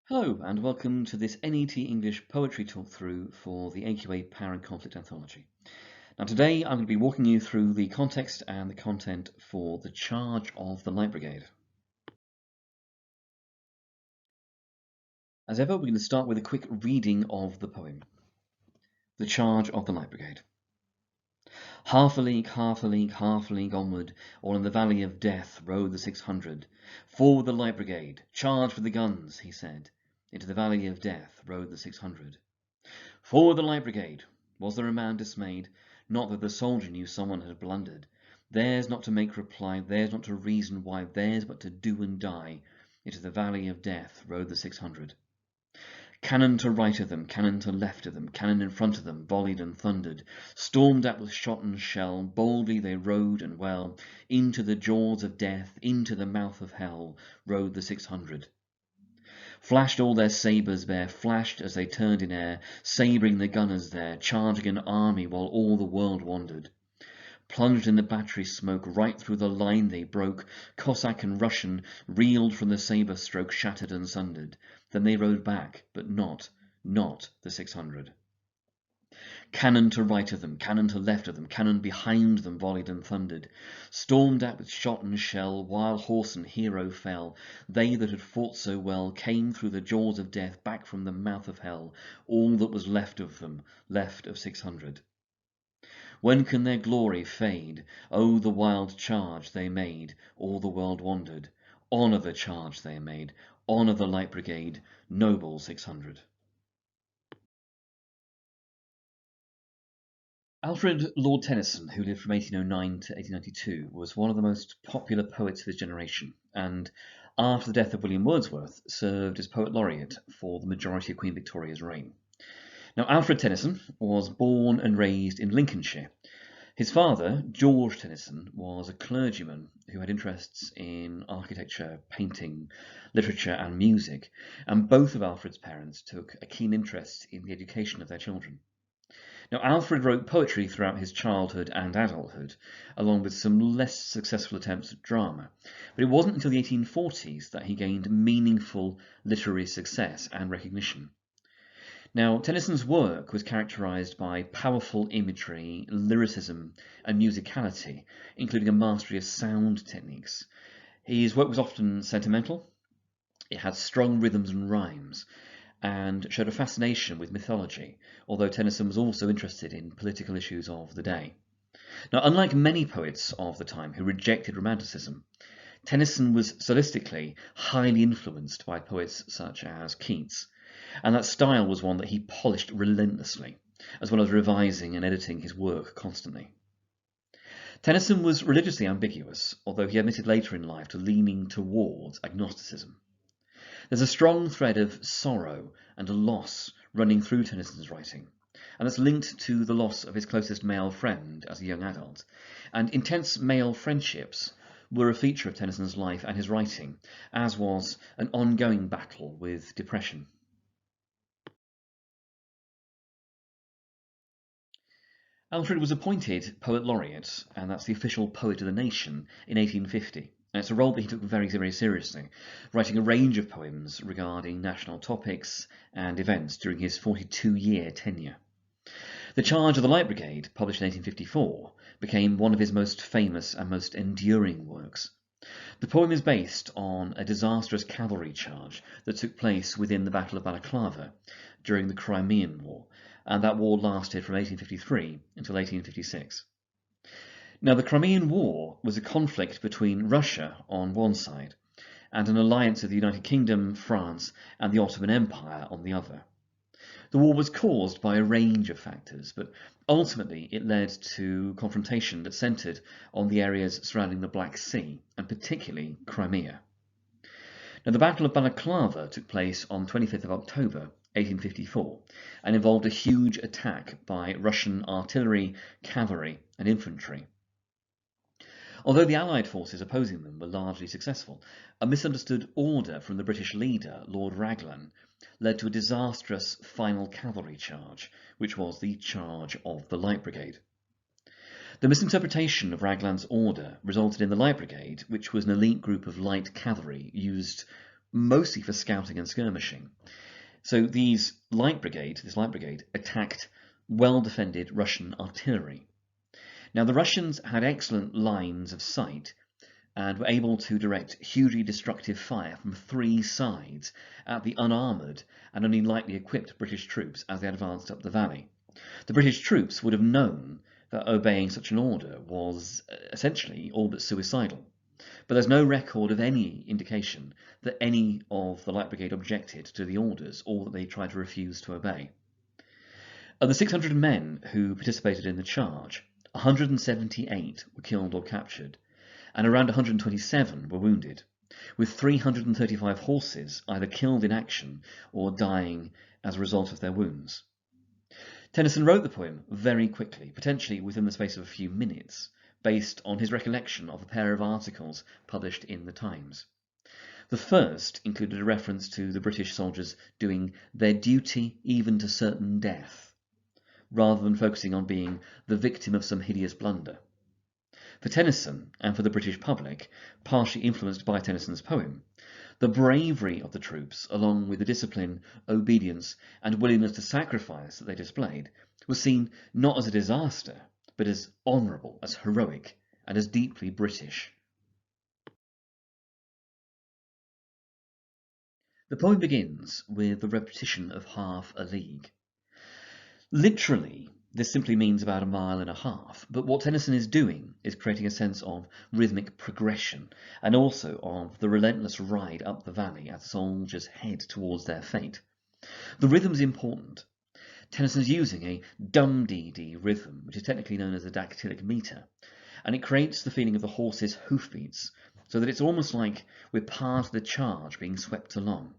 Hello and welcome to this NET English poetry talk-through for the AQA Power and Conflict Anthology. Now today I'm going to be walking you through the context and the content for The Charge of the Light Brigade. As ever, we're going to start with a quick reading of the poem. The Charge of the Light Brigade. Half a league, half a league, half a league onward, all in the valley of death rode the 600. Forward the Light Brigade, charge for the guns, he said. Into the valley of death rode the 600. Forward the Light Brigade! Was there a man dismayed? Not that the soldier knew someone had blundered. Theirs not to make reply, theirs not to reason why, theirs but to do and die. Into the valley of death rode the 600. Cannon to right of them, cannon to left of them, cannon in front of them, volleyed and thundered. Stormed at with shot and shell, boldly they rode and well. Into the jaws of death, into the mouth of hell, rode the 600. Flashed all their sabres bare, flashed as they turned in air, sabring the gunners there, charging an army while all the world wandered. Plunged in the battery smoke, right through the line they broke. Cossack and Russian reeled from the sabre stroke, shattered and sundered. Then they rode back, but not the 600. Cannon to right of them, cannon to left of them, cannon behind them volleyed and thundered. Stormed at with shot and shell, while horse and hero fell. They that had fought so well came through the jaws of death, back from the mouth of hell. All that was left of them, left of 600. When can their glory fade? Oh, the wild charge they made, all the world wondered. Honour the charge they made, honour the Light Brigade, noble 600. Alfred Lord Tennyson, who lived from 1809 to 1892, was one of the most popular poets of his generation, and after the death of William Wordsworth, served as Poet Laureate for the majority of Queen Victoria's reign. Now, Alfred Tennyson was born and raised in Lincolnshire. His father, George Tennyson, was a clergyman who had interests in architecture, painting, literature and music, and both of Alfred's parents took a keen interest in the education of their children. Now, Alfred wrote poetry throughout his childhood and adulthood, along with some less successful attempts at drama, but it wasn't until the 1840s that he gained meaningful literary success and recognition. Now, Tennyson's work was characterized by powerful imagery, lyricism, and musicality, including a mastery of sound techniques. His work was often sentimental, it had strong rhythms and rhymes, and showed a fascination with mythology, although Tennyson was also interested in political issues of the day. Now, unlike many poets of the time who rejected Romanticism, Tennyson was stylistically highly influenced by poets such as Keats, and that style was one that he polished relentlessly, as well as revising and editing his work constantly. Tennyson was religiously ambiguous, although he admitted later in life to leaning towards agnosticism. There's a strong thread of sorrow and loss running through Tennyson's writing, and that's linked to the loss of his closest male friend as a young adult, and intense male friendships were a feature of Tennyson's life and his writing, as was an ongoing battle with depression. Alfred was appointed Poet Laureate, and that's the official poet of the nation, in 1850. And it's a role that he took very, very seriously, writing a range of poems regarding national topics and events during his 42-year tenure. The Charge of the Light Brigade, published in 1854, became one of his most famous and most enduring works. The poem is based on a disastrous cavalry charge that took place within the Battle of Balaclava during the Crimean War, and that war lasted from 1853 until 1856. Now, the Crimean War was a conflict between Russia on one side and an alliance of the United Kingdom, France, and the Ottoman Empire on the other. The war was caused by a range of factors, but ultimately it led to confrontation that centred on the areas surrounding the Black Sea, and particularly Crimea. Now, the Battle of Balaclava took place on 25th of October 1854 and involved a huge attack by Russian artillery, cavalry and infantry. Although the Allied forces opposing them were largely successful, a misunderstood order from the British leader, Lord Raglan, led to a disastrous final cavalry charge, which was the Charge of the Light Brigade. The misinterpretation of Raglan's order resulted in the Light Brigade, which was an elite group of light cavalry used mostly for scouting and skirmishing. So this Light Brigade attacked well-defended Russian artillery. Now the Russians had excellent lines of sight and were able to direct hugely destructive fire from 3 sides at the unarmoured and only lightly equipped British troops as they advanced up the valley. The British troops would have known that obeying such an order was essentially all but suicidal, but there's no record of any indication that any of the Light Brigade objected to the orders or that they tried to refuse to obey. Of the 600 men who participated in the charge, 178 were killed or captured, and around 127 were wounded, with 335 horses either killed in action or dying as a result of their wounds. Tennyson wrote the poem very quickly, potentially within the space of a few minutes, based on his recollection of a pair of articles published in the Times. The first included a reference to the British soldiers doing their duty even to certain death, rather than focusing on being the victim of some hideous blunder. For Tennyson, and for the British public, partially influenced by Tennyson's poem, the bravery of the troops, along with the discipline, obedience, and willingness to sacrifice that they displayed, was seen not as a disaster, but as honourable, as heroic, and as deeply British. The poem begins with the repetition of half a league. Literally, this simply means about 1.5 miles, but what Tennyson is doing is creating a sense of rhythmic progression and also of the relentless ride up the valley as the soldiers head towards their fate. The rhythm's important. Tennyson's using a dum-dee-dee rhythm, which is technically known as a dactylic meter, and it creates the feeling of the horse's hoofbeats, so that it's almost like we're part of the charge being swept along.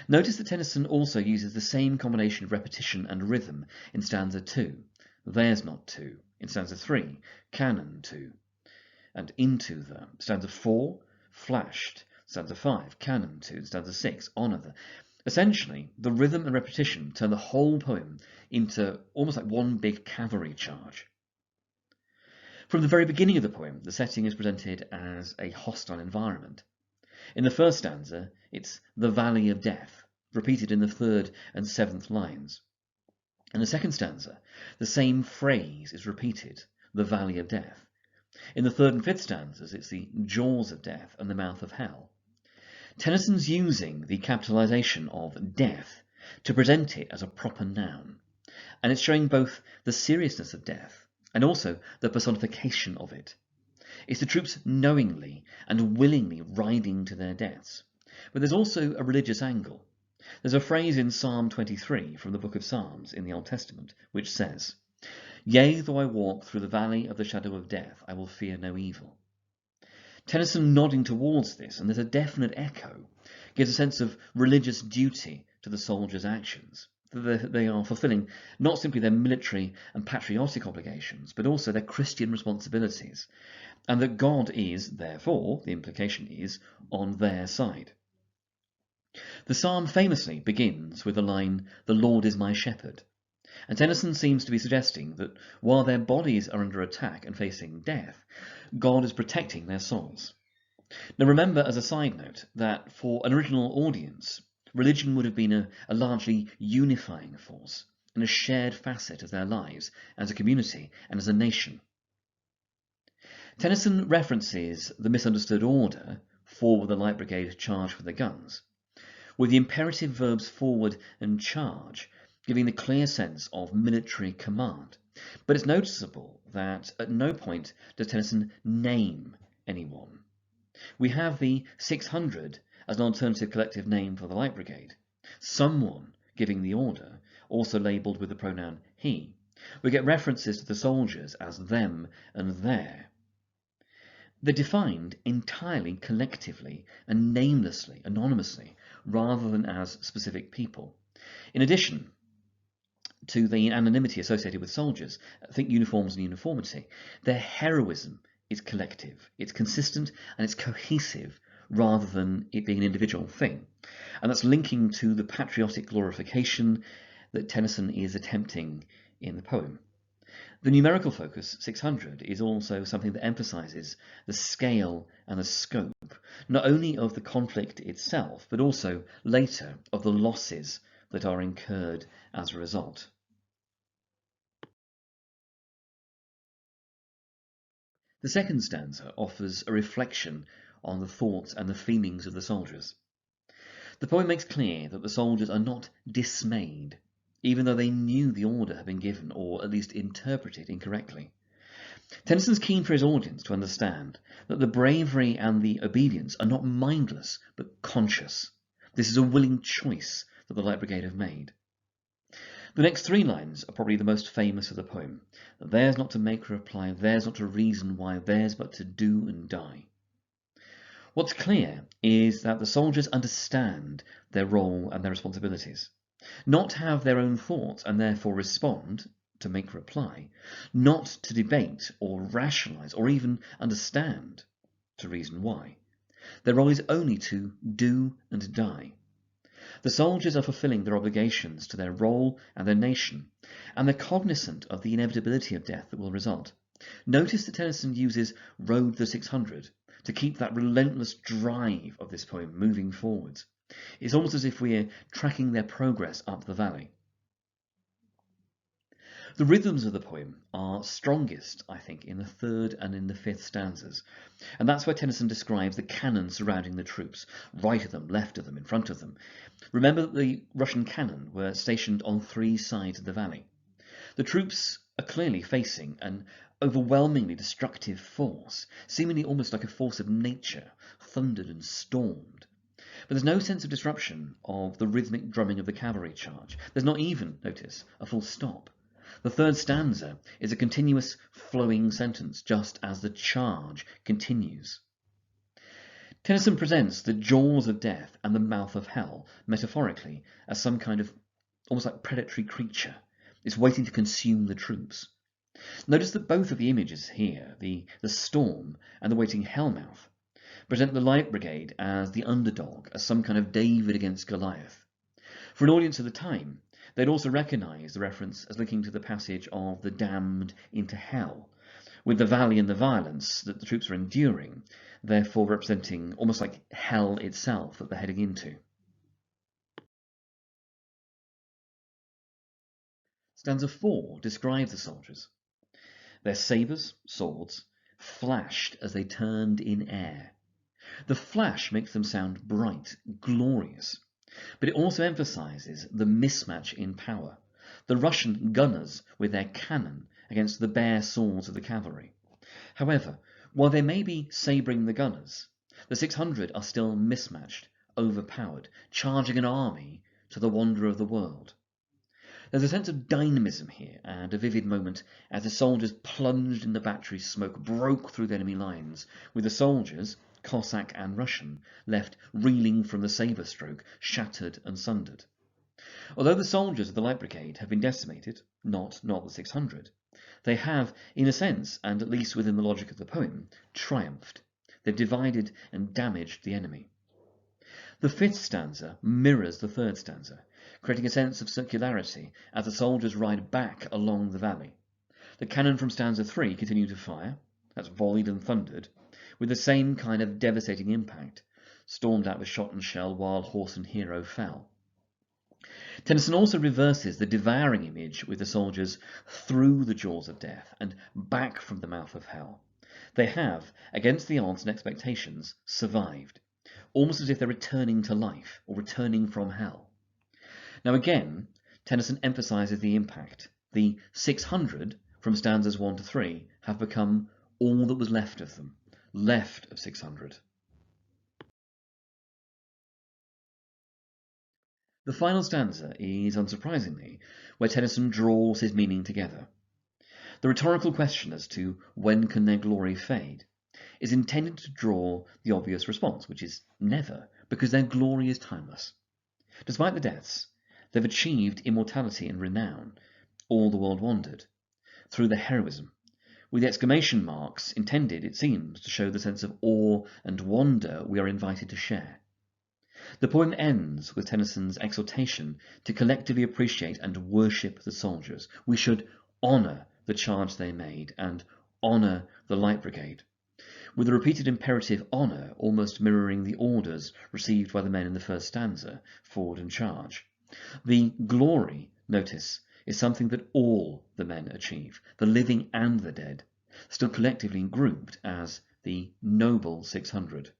Notice that Tennyson also uses the same combination of repetition and rhythm in stanza 2, there's not 2, in stanza 3, cannon 2, and into the, stanza 4, flashed, stanza 5, cannon 2, stanza 6, honour the. Essentially, the rhythm and repetition turn the whole poem into almost like one big cavalry charge. From the very beginning of the poem, the setting is presented as a hostile environment. In the first stanza, it's the Valley of Death, repeated in the 3rd and 7th lines. In the second stanza, the same phrase is repeated, the Valley of Death. In the 3rd and 5th stanzas, it's the jaws of death and the mouth of hell. Tennyson's using the capitalisation of death to present it as a proper noun, and it's showing both the seriousness of death and also the personification of it. It's the troops knowingly and willingly riding to their deaths. But there's also a religious angle. There's a phrase in Psalm 23 from the book of Psalms in the Old Testament which says, "Yea, though I walk through the valley of the shadow of death, I will fear no evil." Tennyson nodding towards this, and there's a definite echo, gives a sense of religious duty to the soldiers' actions. That they are fulfilling not simply their military and patriotic obligations, but also their Christian responsibilities, and that God is, therefore, the implication is, on their side. The psalm famously begins with the line, "The Lord is my shepherd," and Tennyson seems to be suggesting that while their bodies are under attack and facing death, God is protecting their souls. Now remember, as a side note, that for an original audience, religion would have been a largely unifying force and a shared facet of their lives as a community and as a nation. Tennyson references the misunderstood order, forward the Light Brigade, charge for the guns, with the imperative verbs forward and charge giving the clear sense of military command. But it's noticeable that at no point does Tennyson name anyone. We have the 600 as an alternative collective name for the Light Brigade, someone giving the order, also labelled with the pronoun he. We get references to the soldiers as them and their. They're defined entirely collectively and namelessly, anonymously, rather than as specific people. In addition to the anonymity associated with soldiers, think uniforms and uniformity, their heroism is collective, it's consistent and it's cohesive rather than it being an individual thing. And that's linking to the patriotic glorification that Tennyson is attempting in the poem. The numerical focus, 600, is also something that emphasises the scale and the scope, not only of the conflict itself, but also later of the losses that are incurred as a result. The second stanza offers a reflection on the thoughts and the feelings of the soldiers. The poem makes clear that the soldiers are not dismayed, even though they knew the order had been given, or at least interpreted incorrectly. Tennyson's keen for his audience to understand that the bravery and the obedience are not mindless, but conscious. This is a willing choice that the Light Brigade have made. The next three lines are probably the most famous of the poem. Theirs not to make reply, theirs not to reason why, theirs but to do and die. What's clear is that the soldiers understand their role and their responsibilities, not have their own thoughts and therefore respond, to make reply, not to debate or rationalise or even understand, to reason why. Their role is only to do and die. The soldiers are fulfilling their obligations to their role and their nation, and they're cognizant of the inevitability of death that will result. Notice that Tennyson uses Road the 600 to keep that relentless drive of this poem moving forwards. It's almost as if we're tracking their progress up the valley. The rhythms of the poem are strongest, I think, in the third and in the fifth stanzas, and that's where Tennyson describes the cannon surrounding the troops, right of them, left of them, in front of them. Remember that the Russian cannon were stationed on three sides of the valley. The troops are clearly facing an overwhelmingly destructive force, seemingly almost like a force of nature, thundered and stormed. But there's no sense of disruption of the rhythmic drumming of the cavalry charge. There's not even, notice, a full stop. The third stanza is a continuous flowing sentence, just as the charge continues. Tennyson presents the jaws of death and the mouth of hell, metaphorically, as some kind of almost like predatory creature. It's waiting to consume the troops. Notice that both of the images here, the storm and the waiting hellmouth, present the Light Brigade as the underdog, as some kind of David against Goliath. For an audience of the time, they'd also recognise the reference as linking to the passage of the damned into hell, with the valley and the violence that the troops are enduring, therefore representing almost like hell itself that they're heading into. Stanza 4 describes the soldiers. Their sabres, swords, flashed as they turned in air. The flash makes them sound bright, glorious, but it also emphasises the mismatch in power. The Russian gunners with their cannon against the bare swords of the cavalry. However, while they may be sabring the gunners, the 600 are still mismatched, overpowered, charging an army to the wonder of the world. There's a sense of dynamism here and a vivid moment as the soldiers plunged in the battery's smoke, broke through the enemy lines, with the soldiers, Cossack and Russian, left reeling from the sabre stroke, shattered and sundered. Although the soldiers of the Light Brigade have been decimated, not the 600, they have, in a sense, and at least within the logic of the poem, triumphed. They've divided and damaged the enemy. The fifth stanza mirrors the third stanza, creating a sense of circularity as the soldiers ride back along the valley. The cannon from stanza 3 continue to fire, that's volleyed and thundered, with the same kind of devastating impact, stormed out with shot and shell while horse and hero fell. Tennyson also reverses the devouring image with the soldiers through the jaws of death and back from the mouth of hell. They have, against the odds and expectations, survived, almost as if they're returning to life or returning from hell. Now again, Tennyson emphasises the impact. The 600 from stanzas 1 to 3 have become all that was left of them, left of 600. The final stanza is, unsurprisingly, where Tennyson draws his meaning together. The rhetorical question as to when can their glory fade is intended to draw the obvious response, which is never, because their glory is timeless. Despite the deaths, they've achieved immortality and renown, all the world wondered, through their heroism, with the exclamation marks intended, it seems, to show the sense of awe and wonder we are invited to share. The poem ends with Tennyson's exhortation to collectively appreciate and worship the soldiers. We should honour the charge they made and honour the Light Brigade, with the repeated imperative honour almost mirroring the orders received by the men in the first stanza, forward and charge. The glory, notice, is something that all the men achieve, the living and the dead, still collectively grouped as the Noble 600.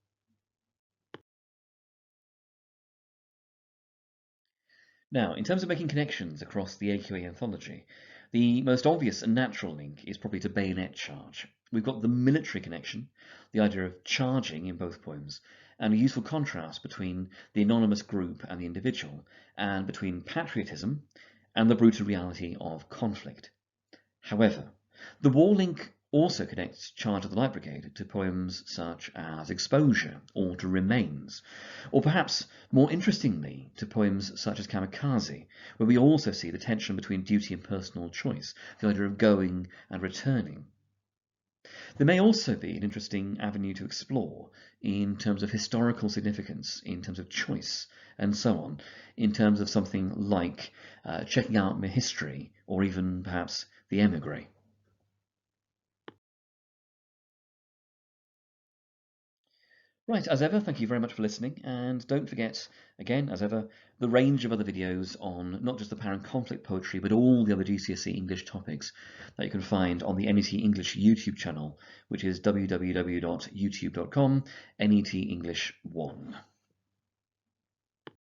Now, in terms of making connections across the AQA anthology, the most obvious and natural link is probably to bayonet charge. We've got the military connection, the idea of charging in both poems, and a useful contrast between the anonymous group and the individual, and between patriotism and the brutal reality of conflict. However, the war link also connects Charge of the Light Brigade to poems such as Exposure or To Remains, or perhaps more interestingly to poems such as Kamikaze, where we also see the tension between duty and personal choice, the idea of going and returning. There may also be an interesting avenue to explore in terms of historical significance, in terms of choice, and so on, in terms of something like checking out history, or even perhaps the emigre. Right, as ever, thank you very much for listening, and don't forget, again, as ever, the range of other videos on not just the Power and Conflict poetry, but all the other GCSE English topics that you can find on the NET English YouTube channel, which is www.youtube.com, NET English 1.